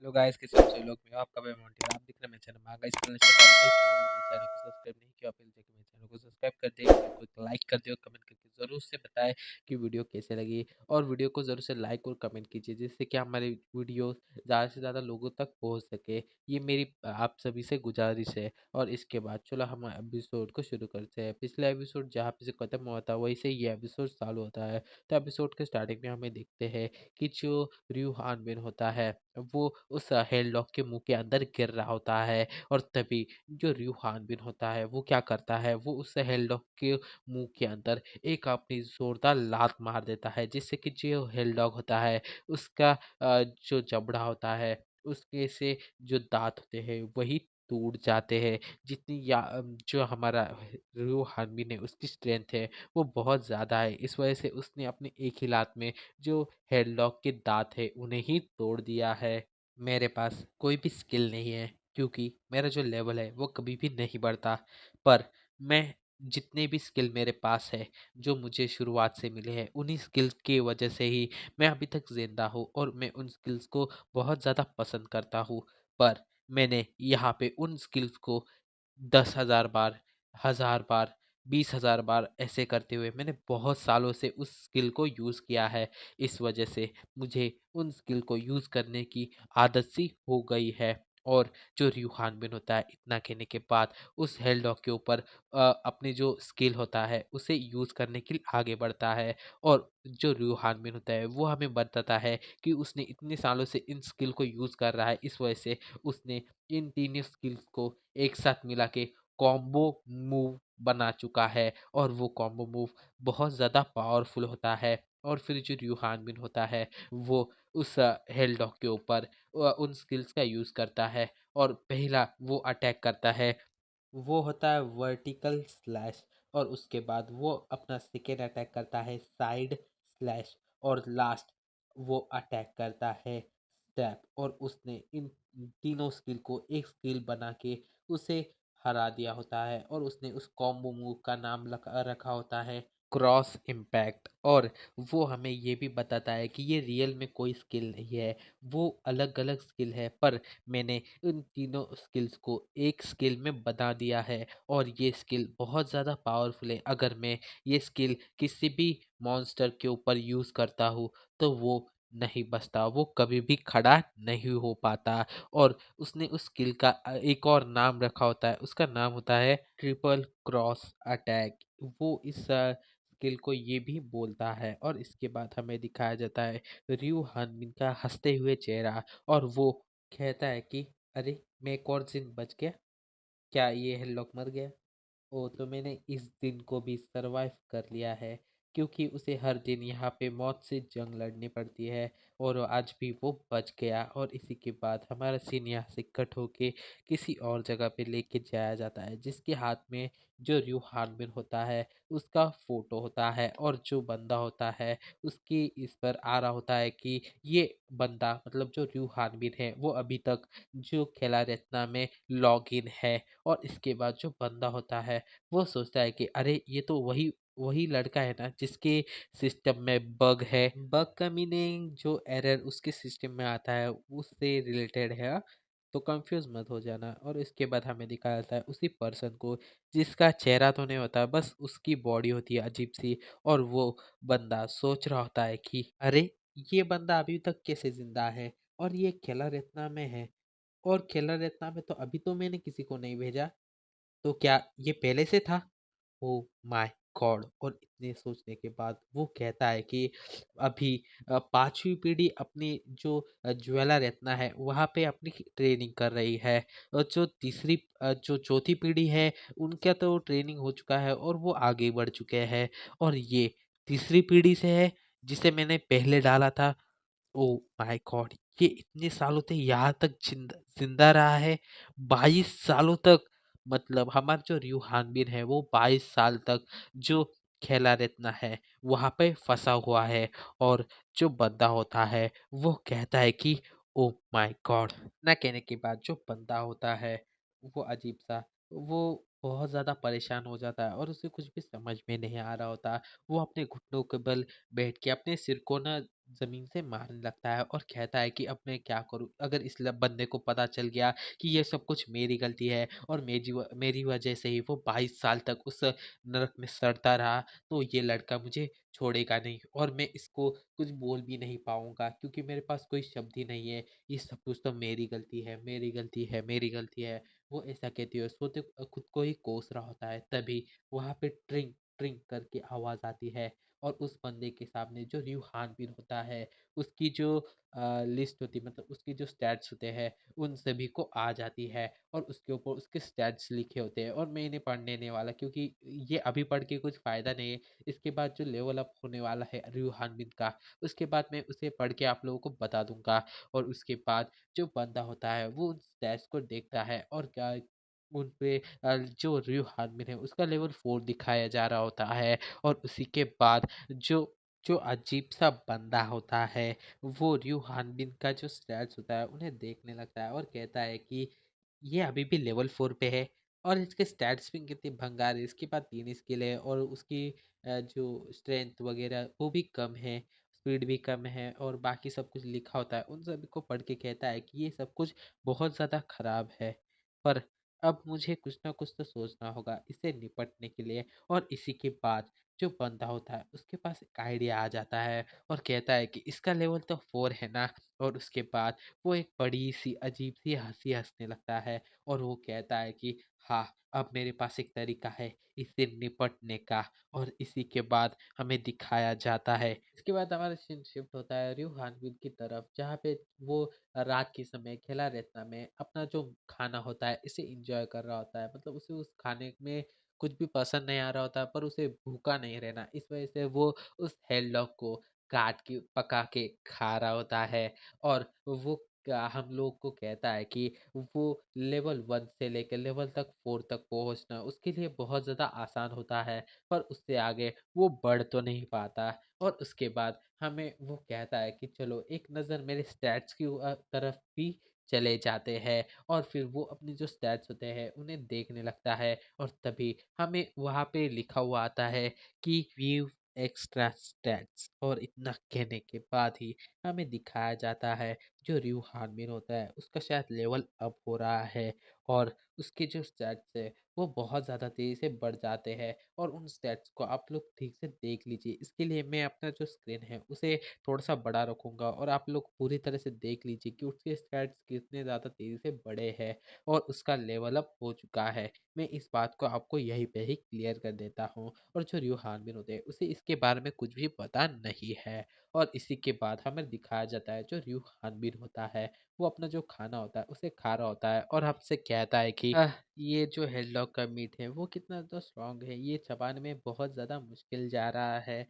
Hello guys, कैसे हो सभी लोग। मैं हूं आपका भाई मोंटी और आप देख रहे हैं मेरे चैनल में गाइस। चैनल को सब्सक्राइब नहीं किया, प्लीज जाके मेरे चैनल को सब्सक्राइब कर दे, वीडियो को लाइक कर दे और कमेंट करके जरूर से बताएं कि वीडियो कैसे लगी। और वीडियो को जरूर से लाइक और कमेंट कीजिए, जिससे कि हमारी वीडियो ज़्यादा से ज़्यादा लोगों तक पहुंच सके। ये मेरी आप सभी से गुजारिश है। और इसके बाद चलो हम एपिसोड को शुरू करते हैं। पिछला एपिसोड जहाँ पे से खत्म हुआ था वहीं से ये एपिसोड चालू होता है। तो एपिसोड के स्टार्टिंग में हमें देखते हैं कि जो रयू हानबिन होता है वो उस हेलडॉग के मुंह के अंदर गिर रहा होता है। और तभी जो रयू हानबिन होता है वो क्या करता है, वो उस हेलडॉग के मुंह के अंदर एक अपनी जोरदार लात मार देता है, जिससे कि जो हेलडॉग होता है उसका जो जबड़ा होता है उसके से जो दांत होते हैं वही टूट जाते हैं। जितनी जो हमारा रयू हानबिन है उसकी स्ट्रेंथ है वो बहुत ज़्यादा है। इस वजह से उसने अपनी एक ही लात में जो हेडलॉक के दांत है उन्हें ही तोड़ दिया है। मेरे पास कोई भी स्किल नहीं है क्योंकि मेरा जो लेवल है वो कभी भी नहीं बढ़ता। पर मैं जितने भी स्किल मेरे पास है जो मुझे शुरुआत से मिले हैं उन्हीं स्किल्स की वजह से ही मैं अभी तक जिंदा हूँ और मैं उन स्किल्स को बहुत ज़्यादा पसंद करता हूँ। पर मैंने यहाँ पे उन स्किल्स को 10,000 बार, 1,000 बार, 20,000 बार ऐसे करते हुए मैंने बहुत सालों से उस स्किल को यूज़ किया है। इस वजह से मुझे उन स्किल को यूज़ करने की आदत सी हो गई है। और जो रयू हानबिन होता है इतना कहने के बाद उस हेलडॉग के ऊपर अपनी जो स्किल होता है उसे यूज़ करने के लिए आगे बढ़ता है। और जो रयू हानबिन होता है वो हमें बताता है कि उसने इतने सालों से इन स्किल को यूज़ कर रहा है। इस वजह से उसने इन तीनों स्किल्स को एक साथ मिला के कॉम्बो मूव बना चुका है। और वो कॉम्बो मूव बहुत ज़्यादा पावरफुल होता है। और फिर जो रयू हानबिन होता है वो उस हेलडॉग के ऊपर उन स्किल्स का यूज़ करता है। और पहला वो अटैक करता है वो होता है वर्टिकल स्लैश। और उसके बाद वो अपना सेकेंड अटैक करता है साइड स्लैश। और लास्ट वो अटैक करता है स्टेप। और उसने इन तीनों स्किल को एक स्किल बना के उसे हरा दिया होता है। और उसने उस कॉम्बो मूव का नाम रखा होता है क्रॉस इम्पैक्ट। और वो हमें ये भी बताता है कि ये रियल में कोई स्किल नहीं है, वो अलग अलग स्किल है। पर मैंने इन तीनों स्किल्स को एक स्किल में बना दिया है। और ये स्किल बहुत ज़्यादा पावरफुल है। अगर मैं ये स्किल किसी भी मॉन्स्टर के ऊपर यूज़ करता हूँ तो वो नहीं बचता, वो कभी भी खड़ा नहीं हो पाता। और उसने उस स्किल का एक और नाम रखा होता है, उसका नाम होता है ट्रिपल क्रॉस अटैक। वो इस स्किल को ये भी बोलता है। और इसके बाद हमें दिखाया जाता है रयू हानबिन का हंसते हुए चेहरा। और वो कहता है कि अरे मैं एक और दिन बच गया, क्या ये हेडलॉक मर गया? ओ तो मैंने इस दिन को भी सरवाइव कर लिया है, क्योंकि उसे हर दिन यहाँ पे मौत से जंग लड़नी पड़ती है। और आज भी वो बच गया। और इसी के बाद हमारा सीन यहाँ से कट होके किसी और जगह पे लेके जाया जाता है, जिसके हाथ में जो रयू हानबिन होता है उसका फोटो होता है। और जो बंदा होता है उसकी इस पर आ रहा होता है कि ये बंदा मतलब जो रयू हानबिन है वो अभी तक जो खेला रत्ना में लॉग इन है। और इसके बाद जो बंदा होता है वो सोचता है कि अरे ये तो वही वही लड़का है ना जिसके सिस्टम में बग है। बग का मीनिंग जो एरर उसके सिस्टम में आता है उससे रिलेटेड है। तो कंफ्यूज मत हो जाना। और इसके बाद हमें दिखाया जाता है उसी पर्सन को जिसका चेहरा तो नहीं होता, बस उसकी बॉडी होती है अजीब सी। और वो बंदा सोच रहा होता है कि अरे ये बंदा अभी तक कैसे जिंदा है और ये खेला रत्ना में है। और खेला रत्ना में तो अभी तो मैंने किसी को नहीं भेजा, तो क्या ये पहले से था? Oh my God! और इतने सोचने के बाद वो कहता है कि अभी 5वीं पीढ़ी अपनी जो ज्वेला रत्ना है वहाँ पे अपनी ट्रेनिंग कर रही है। और जो जो चौथी पीढ़ी है उनका तो ट्रेनिंग हो चुका है और वो आगे बढ़ चुके हैं। और ये तीसरी पीढ़ी से है जिसे मैंने पहले डाला था। Oh my God! ये इतने सालों से यहाँ तक जिंदा रहा है, 22 सालों तक। मतलब हमारा जो रयू हानबिन है वो 22 साल तक जो खेला रत्ना है वहां पे फंसा हुआ है। और जो बंदा होता है वो कहता है कि ओह माय गॉड! ना कहने के बाद जो बंदा होता है वो अजीब सा, वो बहुत ज्यादा परेशान हो जाता है और उसे कुछ भी समझ में नहीं आ रहा होता। वो अपने घुटनों के बल बैठ के अपने सिर को ना ज़मीन से मारने लगता है और कहता है कि अब मैं क्या करूँ? अगर इस बंदे को पता चल गया कि ये सब कुछ मेरी गलती है और मेरी वजह से ही वो 22 साल तक उस नरक में सड़ता रहा, तो ये लड़का मुझे छोड़ेगा नहीं और मैं इसको कुछ बोल भी नहीं पाऊँगा क्योंकि मेरे पास कोई शब्द ही नहीं है। ये सब कुछ तो मेरी गलती है, मेरी गलती है, मेरी गलती है। वो ऐसा कहते हुए सोते खुद को ही कोस रहा होता है, तभी वहाँ पे ट्रिंग ट्रिंग करके आवाज़ आती है और उस बंदे के सामने जो र्यू हानबीन होता है, उसकी जो लिस्ट होती है, मतलब उसकी जो स्टैट्स होते हैं, उन सभी को आ जाती है और उसके ऊपर उसके स्टैट्स लिखे होते हैं और मैं इन्हें पढ़ने नहीं वाला क्योंकि ये अभी पढ़ के कुछ फ़ायदा नहीं है। इसके बाद जो लेवल अप होने वाला है र्यू हानबीन का, उसके बाद मैं उसे पढ़ के आप लोगों को बता दूँगा और उसके बाद जो बंदा होता है, वो उन स्टैट्स को देखता है और क्या उन पे जो र्यू हानबीन है, उसका लेवल 4 दिखाया जा रहा होता है और उसी के बाद जो जो अजीब-सा बंदा होता है, वो र्यू हानबिन का जो स्टैट्स होता है, उन्हें देखने लगता है और कहता है कि ये अभी भी लेवल 4 पे है और इसके स्टैट्स भी कितने भंगार है। इसके पास 3 स्किल है और उसकी जो स्ट्रेंथ वगैरह वो भी कम है, स्पीड भी कम है और बाकी सब कुछ लिखा होता है। उन सभी को पढ़ के कहता है कि ये सब कुछ बहुत ज़्यादा खराब है, पर अब मुझे कुछ ना कुछ तो सोचना होगा इससे निपटने के लिए। और इसी के बाद जो बंदा होता है उसके पास एक आइडिया आ जाता है और कहता है कि इसका लेवल तो 4 है ना। और उसके बाद वो एक बड़ी सी अजीब सी हंसी हंसने लगता है और वो कहता है कि हाँ, अब मेरे पास एक तरीका है इससे निपटने का। और इसी के बाद हमें दिखाया जाता है, इसके बाद हमारा सीन शिफ्ट होता है र्यू हानबिन की तरफ, जहाँ पे वो रात के समय खेला रेतना में अपना जो खाना होता है इसे एंजॉय कर रहा होता है। मतलब उसे उस खाने में कुछ भी पसंद नहीं आ रहा होता, पर उसे भूखा नहीं रहना, इस वजह से वो उस हेलडॉग को काट के पका के खा रहा होता है। और वो हम लोग को कहता है कि वो लेवल 1 से लेकर लेवल तक 4 तक पहुंचना उसके लिए बहुत ज़्यादा आसान होता है, पर उससे आगे वो बढ़ तो नहीं पाता। और उसके बाद हमें वो कहता है कि चलो एक नज़र मेरे स्टैट्स की तरफ भी चले जाते हैं और फिर वो अपनी जो स्टैट्स होते हैं उन्हें देखने लगता है और तभी हमें वहाँ पे लिखा हुआ आता है कि व्यू एक्स्ट्रा स्टैट्स। और इतना कहने के बाद ही हमें दिखाया जाता है जो र्यू हानबिन होता है उसका शायद लेवल अप हो रहा है और उसके जो स्टैट्स है वो बहुत ज़्यादा तेज़ी से बढ़ जाते हैं। और उन स्टैट्स को आप लोग ठीक से देख लीजिए, इसके लिए मैं अपना जो स्क्रीन है उसे थोड़ा-सा बड़ा रखूँगा और आप लोग पूरी तरह से देख लीजिए कि उसके स्टैट्स कितने ज़्यादा तेज़ी से बढ़े हैं और उसका लेवल अप हो चुका है। मैं इस बात को आपको यहीं पे ही क्लियर कर देता हूँ। और जो र्यू हानबिन होते हैं उसे इसके बारे में कुछ भी पता नहीं है। और इसी के बाद हमें दिखाया जाता है जो र्यू हानबिन होता है, वो अपना जो खाना होता है उसे खा रहा होता है और हमसे कहता है कि ये जो हेडलॉक का मीट है वो कितना ज़्यादा स्ट्रॉन्ग है, ये चबाने में बहुत ज़्यादा मुश्किल जा रहा है।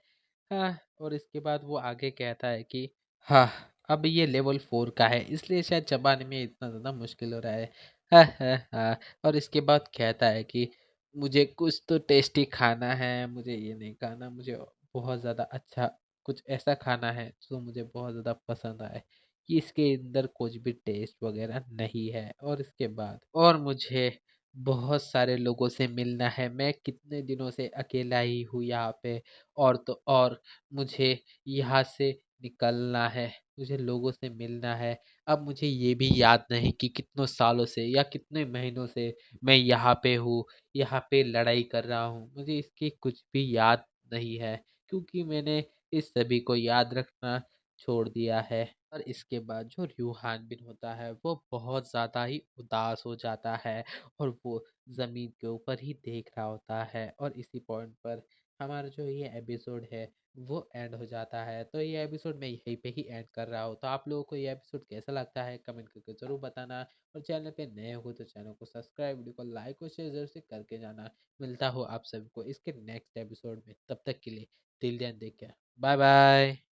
हाँ, और इसके बाद वो आगे कहता है कि हाँ, अब ये लेवल 4 का है इसलिए शायद चबाने में इतना ज़्यादा मुश्किल हो रहा है। हाँ, हाँ, हाँ। और इसके बाद कहता है कि मुझे कुछ तो टेस्टी खाना है, मुझे ये नहीं खाना, मुझे बहुत ज़्यादा अच्छा कुछ ऐसा खाना है जो मुझे बहुत ज़्यादा पसंद आए, कि इसके अंदर कुछ भी टेस्ट वगैरह नहीं है। और इसके बाद और मुझे बहुत सारे लोगों से मिलना है, मैं कितने दिनों से अकेला ही हूँ यहाँ पे। और तो और मुझे यहाँ से निकलना है, मुझे लोगों से मिलना है। अब मुझे ये भी याद नहीं कि कितनों सालों से या कितने महीनों से मैं यहाँ पे हूँ, यहाँ पे लड़ाई कर रहा हूँ। मुझे इसकी कुछ भी याद नहीं है क्योंकि मैंने इस सभी को याद रखना छोड़ दिया है। और इसके बाद जो र्यू हानबिन होता है वो बहुत ज़्यादा ही उदास हो जाता है और वो ज़मीन के ऊपर ही देख रहा होता है। और इसी पॉइंट पर हमारा जो ये एपिसोड है वो एंड हो जाता है। तो ये एपिसोड मैं यहीं पे ही एंड कर रहा हूँ। तो आप लोगों को ये एपिसोड कैसा लगता है कमेंट करके ज़रूर बताना। और चैनल पे नए हो तो चैनल को सब्सक्राइब, वीडियो को लाइक और शेयर ज़रूर से करके जाना। मिलता हो आप सभी को इसके नेक्स्ट एपिसोड में, तब तक के लिए till then take care, bye bye.